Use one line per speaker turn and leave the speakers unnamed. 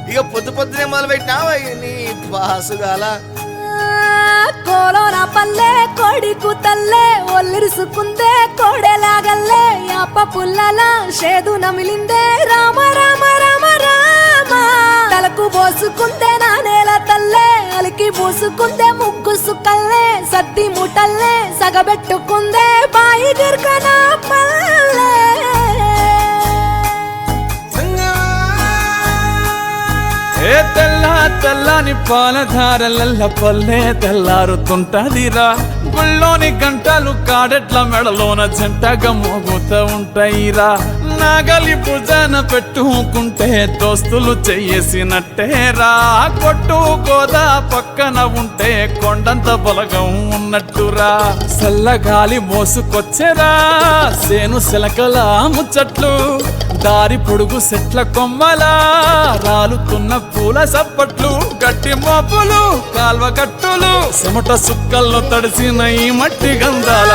ఇక పొద్దునే మొదలు పెట్టినావా నీ బాసుగాల
కోలోన పల్లె కోడి కూతల్లే ఒల్లిరుసుకుందే కోడెలాగల్లే యాప పుల్లల షేదు నమిలిందే రామ రామ రామ రామ తలకు పోసుకుందే నా నేల తల్లే అలికి పూసుకుందే ముగ్గు సుక్కల్లే సద్ది ముటల్లే సగబెట్టుకుందే బాయి గిర్కన పల్లె
ఏ తెల్లని పాలధారలల్ల పల్లె తెల్లారుతుంటదిరా గుళ్ళోని గంటలు కాడెట్ల మెడలోన జంటగా మోగుతూ ఉంటాయిరా నాగలి భుజాన పెట్టుకుంటే దోస్తులు చెయ్యేసినట్టేరా కొట్టు గోదా పక్కన ఉంటే కొండంత బలగం ఉన్నట్టురా చల్లగాలి మోసుకొచ్చెరా సేను శిలకల ముచ్చట్లు దారి పొడుగు సెట్ల కొమ్మలా రాలుతున్న పూల సప్పట్లు గట్టి మోపులు కాల్వ కట్టులు చెమట సుక్కల్లో తడిసిన ఈ మట్టి గంధాల